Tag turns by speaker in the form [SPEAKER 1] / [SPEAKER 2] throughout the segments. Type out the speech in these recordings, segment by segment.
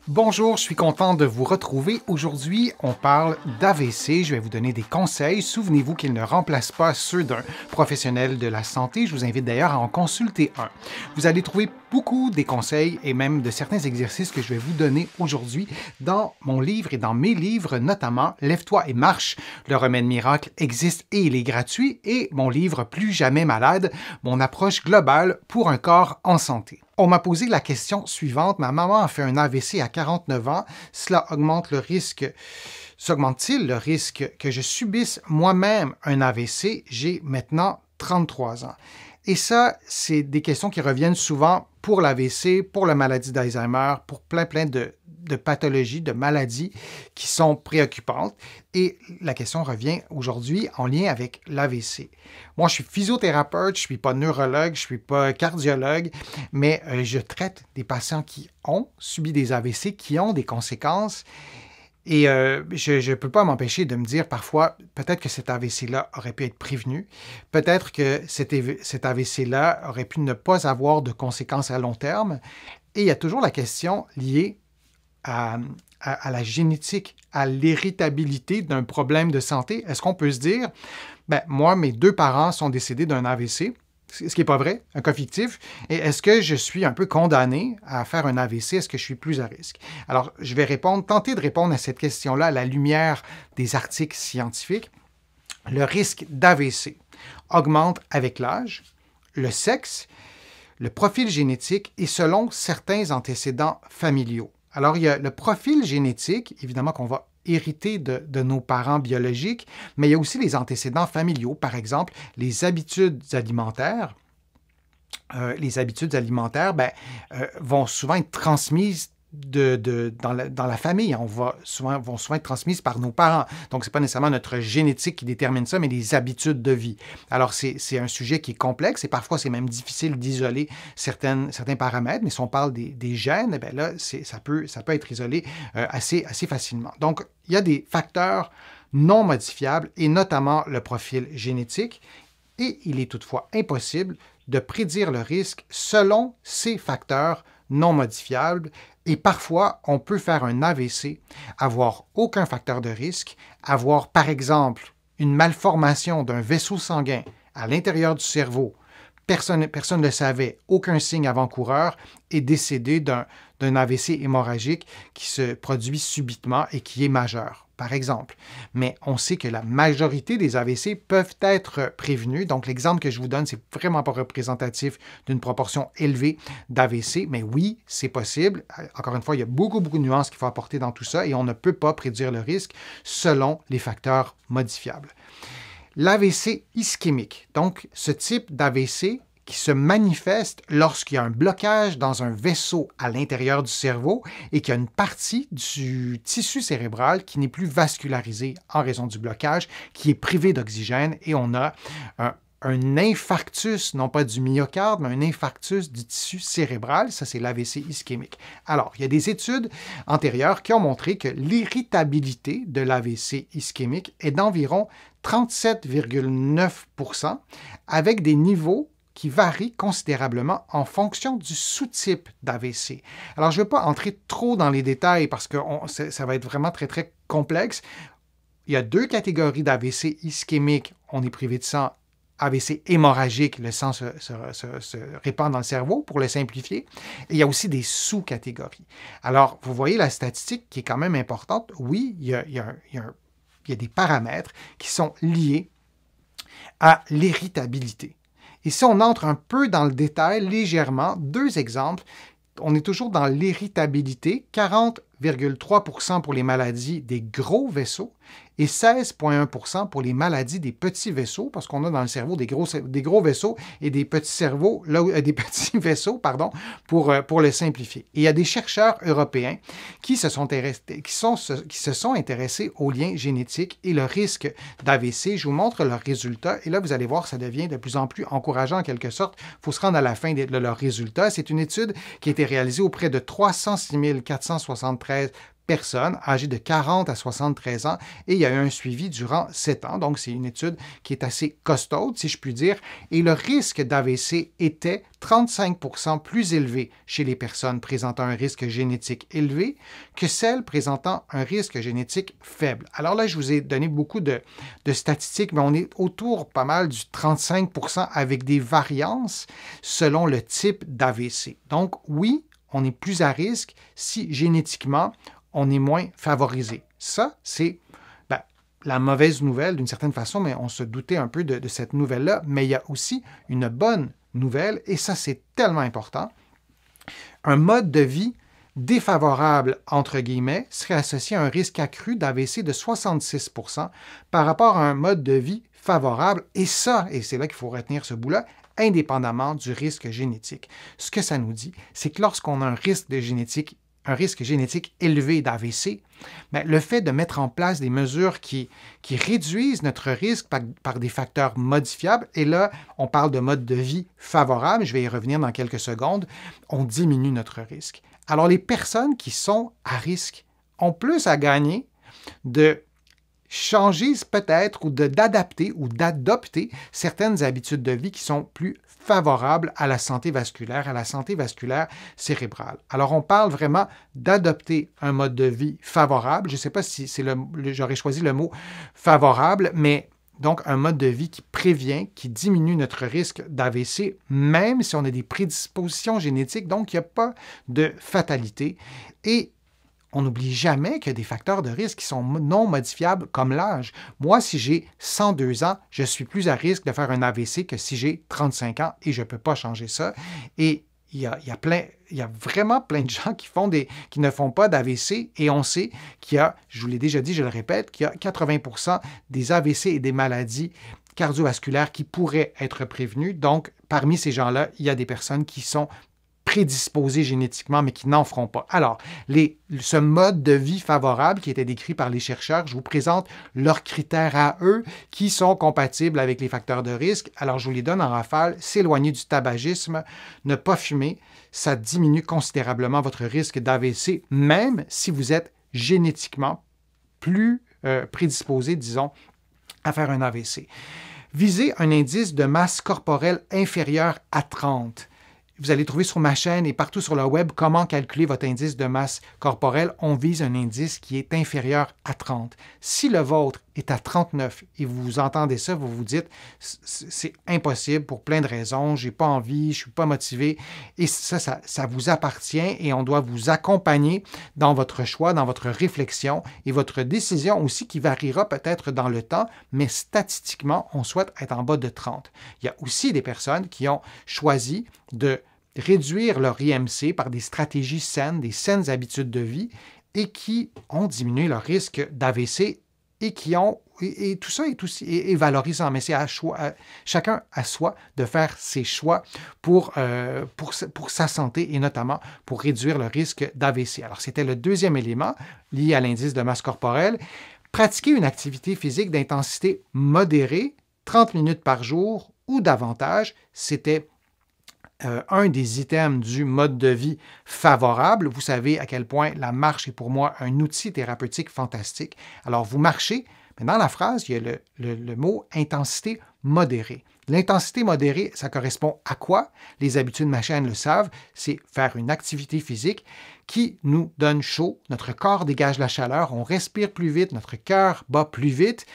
[SPEAKER 1] Bonjour, je suis content de vous retrouver. Aujourd'hui, on parle d'AVC. Je vais vous donner des conseils. Souvenez-vous qu'ils ne remplacent pas ceux d'un professionnel de la santé. Je vous invite d'ailleurs à en consulter un. Vous allez trouver beaucoup des conseils et même de certains exercices que je vais vous donner aujourd'hui dans mon livre et dans mes livres, notamment Lève-toi et marche. Le remède miracle existe et il est gratuit. Et mon livre Plus jamais malade, mon approche globale pour un corps en santé. On m'a posé la question suivante. Ma maman a fait un AVC à 49 ans. Cela augmente-t-il le risque que je subisse moi-même un AVC? J'ai maintenant 33 ans. Et ça, c'est des questions qui reviennent souvent pour l'AVC, pour la maladie d'Alzheimer, pour plein de pathologies, de maladies qui sont préoccupantes. Et la question revient aujourd'hui en lien avec l'AVC. Moi, je suis physiothérapeute, je ne suis pas neurologue, je ne suis pas cardiologue, mais je traite des patients qui ont subi des AVC, qui ont des conséquences. Et je ne peux pas m'empêcher de me dire parfois, peut-être que cet AVC-là aurait pu être prévenu, peut-être que cet AVC-là aurait pu ne pas avoir de conséquences à long terme. Et il y a toujours la question liée à la génétique, à l'héritabilité d'un problème de santé. Est-ce qu'on peut se dire, moi, mes deux parents sont décédés d'un AVC, ce qui n'est pas vrai, un cas fictif, et est-ce que je suis un peu condamné à faire un AVC? Est-ce que je suis plus à risque? Alors, je vais tenter de répondre à cette question-là à la lumière des articles scientifiques. Le risque d'AVC augmente avec l'âge, le sexe, le profil génétique et selon certains antécédents familiaux. Alors, il y a le profil génétique, évidemment qu'on va hériter de nos parents biologiques, mais il y a aussi les antécédents familiaux, par exemple, les habitudes alimentaires. Les habitudes alimentaires vont souvent être transmises dans la famille. Vont souvent être transmises par nos parents. Donc, ce n'est pas nécessairement notre génétique qui détermine ça, mais les habitudes de vie. Alors, c'est un sujet qui est complexe et parfois, c'est même difficile d'isoler certains paramètres, mais si on parle des gènes, là, ça peut être isolé assez facilement. Donc, il y a des facteurs non modifiables et notamment le profil génétique et il est toutefois impossible de prédire le risque selon ces facteurs non modifiables et parfois, on peut faire un AVC, avoir aucun facteur de risque, avoir par exemple une malformation d'un vaisseau sanguin à l'intérieur du cerveau, personne ne le savait, aucun signe avant-coureur et décéder d'un AVC hémorragique qui se produit subitement et qui est majeur, par exemple. Mais on sait que la majorité des AVC peuvent être prévenus. Donc, l'exemple que je vous donne, c'est vraiment pas représentatif d'une proportion élevée d'AVC, mais oui, c'est possible. Encore une fois, il y a beaucoup de nuances qu'il faut apporter dans tout ça et on ne peut pas prédire le risque selon les facteurs modifiables. L'AVC ischémique, donc ce type d'AVC qui se manifeste lorsqu'il y a un blocage dans un vaisseau à l'intérieur du cerveau et qu'il y a une partie du tissu cérébral qui n'est plus vascularisée en raison du blocage, qui est privée d'oxygène et on a un infarctus, non pas du myocarde, mais un infarctus du tissu cérébral. Ça, c'est l'AVC ischémique. Alors, il y a des études antérieures qui ont montré que l'irritabilité de l'AVC ischémique est d'environ 37,9% avec des niveaux qui varient considérablement en fonction du sous-type d'AVC. Alors, je ne vais pas entrer trop dans les détails parce que ça va être vraiment très complexe. Il y a deux catégories d'AVC ischémique. On est privé de sang. AVC hémorragique, le sang se répand dans le cerveau, pour le simplifier. Et il y a aussi des sous-catégories. Alors, vous voyez la statistique qui est quand même importante. Oui, il y a des paramètres qui sont liés à l'irritabilité. Et si on entre un peu dans le détail, légèrement, deux exemples, on est toujours dans l'irritabilité, 40,3% pour les maladies des gros vaisseaux et 16,1% pour les maladies des petits vaisseaux, parce qu'on a dans le cerveau des gros vaisseaux et des petits vaisseaux, pour le simplifier. Et il y a des chercheurs européens qui se sont intéressés aux liens génétiques et le risque d'AVC. Je vous montre leurs résultats et là, vous allez voir, ça devient de plus en plus encourageant en quelque sorte. Il faut se rendre à la fin de leurs résultats. C'est une étude qui a été réalisée auprès de 306 473 personnes âgées de 40 à 73 ans et il y a eu un suivi durant 7 ans. Donc, c'est une étude qui est assez costaude, si je puis dire. Et le risque d'AVC était 35 % plus élevé chez les personnes présentant un risque génétique élevé que celles présentant un risque génétique faible. Alors là, je vous ai donné beaucoup de statistiques, mais on est autour pas mal du 35 % avec des variances selon le type d'AVC. Donc, oui, on est plus à risque si génétiquement, on est moins favorisé. Ça, c'est la mauvaise nouvelle d'une certaine façon, mais on se doutait un peu de cette nouvelle-là. Mais il y a aussi une bonne nouvelle, et ça, c'est tellement important. Un mode de vie défavorable, entre guillemets, serait associé à un risque accru d'AVC de 66 % par rapport à un mode de vie favorable, et ça, et c'est là qu'il faut retenir ce bout-là, indépendamment du risque génétique. Ce que ça nous dit, c'est que lorsqu'on a un risque génétique élevé d'AVC, le fait de mettre en place des mesures qui réduisent notre risque par des facteurs modifiables, et là, on parle de mode de vie favorable, je vais y revenir dans quelques secondes, on diminue notre risque. Alors, les personnes qui sont à risque ont plus à gagner de changer peut-être ou d'adapter ou d'adopter certaines habitudes de vie qui sont plus favorables à la santé vasculaire cérébrale. Alors, on parle vraiment d'adopter un mode de vie favorable. Je ne sais pas si j'aurais choisi le mot favorable, mais donc un mode de vie qui prévient, qui diminue notre risque d'AVC, même si on a des prédispositions génétiques, donc il n'y a pas de fatalité. Et on n'oublie jamais qu'il y a des facteurs de risque qui sont non modifiables, comme l'âge. Moi, si j'ai 102 ans, je suis plus à risque de faire un AVC que si j'ai 35 ans et je ne peux pas changer ça. Et il y a vraiment plein de gens qui ne font pas d'AVC et on sait qu'il y a, je vous l'ai déjà dit, je le répète, qu'il y a 80 % des AVC et des maladies cardiovasculaires qui pourraient être prévenues. Donc, parmi ces gens-là, il y a des personnes qui sont prédisposés génétiquement, mais qui n'en feront pas. Alors, ce mode de vie favorable qui était décrit par les chercheurs, je vous présente leurs critères à eux qui sont compatibles avec les facteurs de risque. Alors, je vous les donne en rafale. S'éloigner du tabagisme, ne pas fumer, ça diminue considérablement votre risque d'AVC, même si vous êtes génétiquement plus prédisposé, disons, à faire un AVC. Visez un indice de masse corporelle inférieur à 30. Vous allez trouver sur ma chaîne et partout sur le web comment calculer votre indice de masse corporelle. On vise un indice qui est inférieur à 30. Si le vôtre est à 39 et vous entendez ça, vous vous dites « c'est impossible pour plein de raisons, j'ai pas envie, je suis pas motivé » et ça vous appartient et on doit vous accompagner dans votre choix, dans votre réflexion et votre décision aussi qui variera peut-être dans le temps, mais statistiquement, on souhaite être en bas de 30. Il y a aussi des personnes qui ont choisi de réduire leur IMC par des stratégies saines, des saines habitudes de vie et qui ont diminué leur risque d'AVC et tout ça est valorisant, mais c'est chacun à soi de faire ses choix pour sa santé et notamment pour réduire le risque d'AVC. Alors, c'était le deuxième élément lié à l'indice de masse corporelle. Pratiquer une activité physique d'intensité modérée, 30 minutes par jour ou davantage, c'était un des items du mode de vie favorable. Vous savez à quel point la marche est pour moi un outil thérapeutique fantastique. Alors, vous marchez, mais dans la phrase, il y a le mot intensité modérée. L'intensité modérée, ça correspond à quoi? Les habitudes, ma chaîne le savent, c'est faire une activité physique qui nous donne chaud, notre corps dégage la chaleur, on respire plus vite, notre cœur bat plus vite.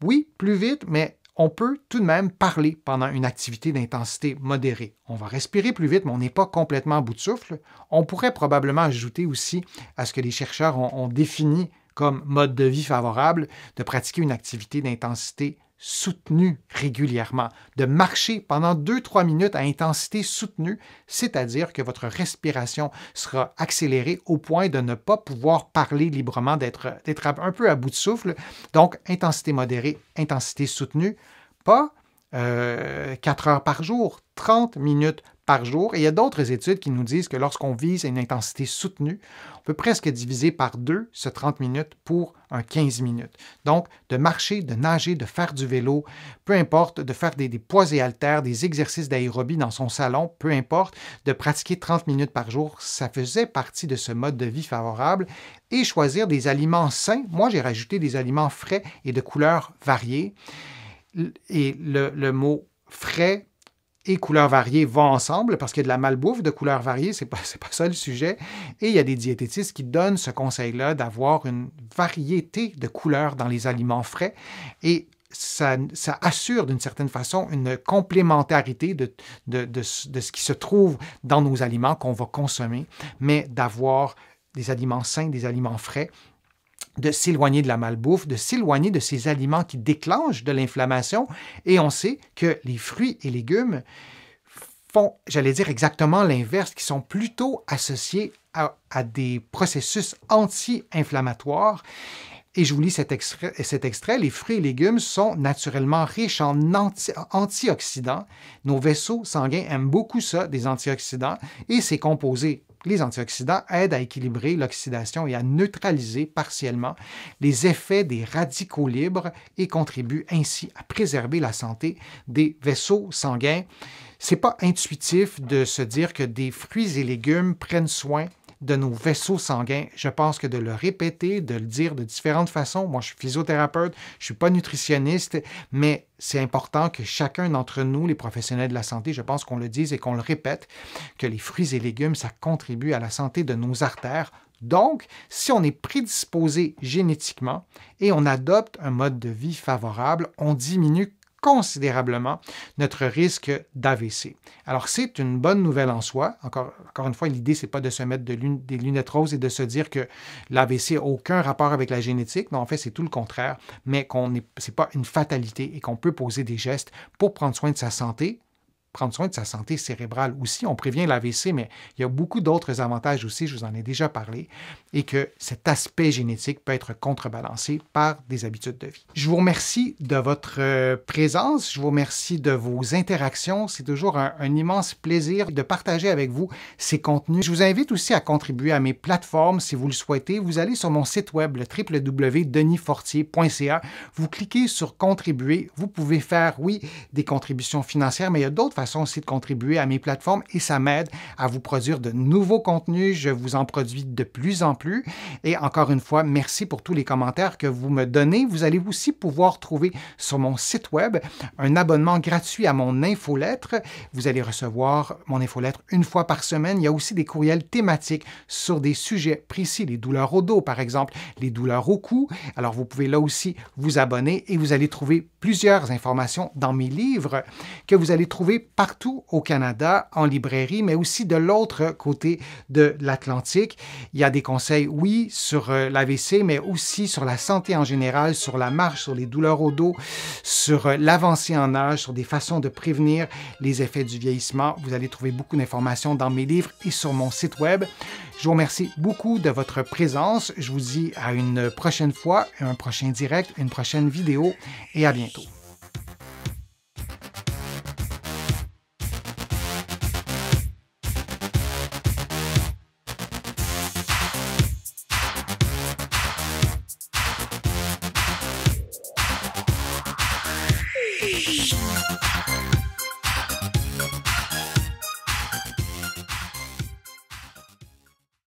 [SPEAKER 1] Oui, plus vite, mais on peut tout de même parler pendant une activité d'intensité modérée. On va respirer plus vite, mais on n'est pas complètement à bout de souffle. On pourrait probablement ajouter aussi à ce que les chercheurs ont défini comme mode de vie favorable, de pratiquer une activité d'intensité soutenue régulièrement, de marcher pendant 2-3 minutes à intensité soutenue, c'est-à-dire que votre respiration sera accélérée au point de ne pas pouvoir parler librement, d'être un peu à bout de souffle. Donc, intensité modérée, intensité soutenue, pas 4 heures par jour, 30 minutes par jour. Et il y a d'autres études qui nous disent que lorsqu'on vise à une intensité soutenue, on peut presque diviser par 2 ce 30 minutes pour un 15 minutes. Donc, de marcher, de nager, de faire du vélo, peu importe, de faire des poids et haltères, des exercices d'aérobie dans son salon, peu importe, de pratiquer 30 minutes par jour, ça faisait partie de ce mode de vie favorable. Et choisir des aliments sains. Moi, j'ai rajouté des aliments frais et de couleurs variées. Et le mot frais et couleurs variées vont ensemble parce qu'il y a de la malbouffe de couleurs variées, c'est pas ça le sujet. Et il y a des diététistes qui donnent ce conseil-là d'avoir une variété de couleurs dans les aliments frais et ça assure d'une certaine façon une complémentarité de ce qui se trouve dans nos aliments qu'on va consommer, mais d'avoir des aliments sains, des aliments frais, de s'éloigner de la malbouffe, de s'éloigner de ces aliments qui déclenchent de l'inflammation. Et on sait que les fruits et légumes font, j'allais dire exactement l'inverse, qui sont plutôt associés à des processus anti-inflammatoires. Et je vous lis cet extrait. Les fruits et légumes sont naturellement riches en antioxydants. Nos vaisseaux sanguins aiment beaucoup ça, des antioxydants, et ces composés, les antioxydants, aident à équilibrer l'oxydation et à neutraliser partiellement les effets des radicaux libres et contribuent ainsi à préserver la santé des vaisseaux sanguins. C'est pas intuitif de se dire que des fruits et légumes prennent soin de nos vaisseaux sanguins. Je pense que de le répéter, de le dire de différentes façons. Moi, je suis physiothérapeute, je ne suis pas nutritionniste, mais c'est important que chacun d'entre nous, les professionnels de la santé, je pense qu'on le dise et qu'on le répète, que les fruits et légumes, ça contribue à la santé de nos artères. Donc, si on est prédisposé génétiquement et on adopte un mode de vie favorable, on diminue considérablement notre risque d'AVC. Alors, c'est une bonne nouvelle en soi. Encore une fois, l'idée, ce n'est pas de se mettre des lunettes roses et de se dire que l'AVC n'a aucun rapport avec la génétique. Non, en fait, c'est tout le contraire, mais ce n'est pas une fatalité et qu'on peut poser des gestes pour prendre soin de sa santé. Prendre soin de sa santé cérébrale aussi. On prévient l'AVC, mais il y a beaucoup d'autres avantages aussi, je vous en ai déjà parlé, et que cet aspect génétique peut être contrebalancé par des habitudes de vie. Je vous remercie de votre présence, je vous remercie de vos interactions. C'est toujours un immense plaisir de partager avec vous ces contenus. Je vous invite aussi à contribuer à mes plateformes si vous le souhaitez. Vous allez sur mon site web, le www.denisfortier.ca. Vous cliquez sur « Contribuer ». Vous pouvez faire, oui, des contributions financières, mais il y a d'autres façons aussi de contribuer à mes plateformes et ça m'aide à vous produire de nouveaux contenus. Je vous en produis de plus en plus. Et encore une fois, merci pour tous les commentaires que vous me donnez. Vous allez aussi pouvoir trouver sur mon site web un abonnement gratuit à mon infolettre. Vous allez recevoir mon infolettre une fois par semaine. Il y a aussi des courriels thématiques sur des sujets précis, les douleurs au dos par exemple, les douleurs au cou. Alors vous pouvez là aussi vous abonner et vous allez trouver plusieurs informations dans mes livres que vous allez trouver partout au Canada, en librairie, mais aussi de l'autre côté de l'Atlantique. Il y a des conseils, oui, sur l'AVC, mais aussi sur la santé en général, sur la marche, sur les douleurs au dos, sur l'avancée en âge, sur des façons de prévenir les effets du vieillissement. Vous allez trouver beaucoup d'informations dans mes livres et sur mon site web. Je vous remercie beaucoup de votre présence. Je vous dis à une prochaine fois, un prochain direct, une prochaine vidéo et à bientôt.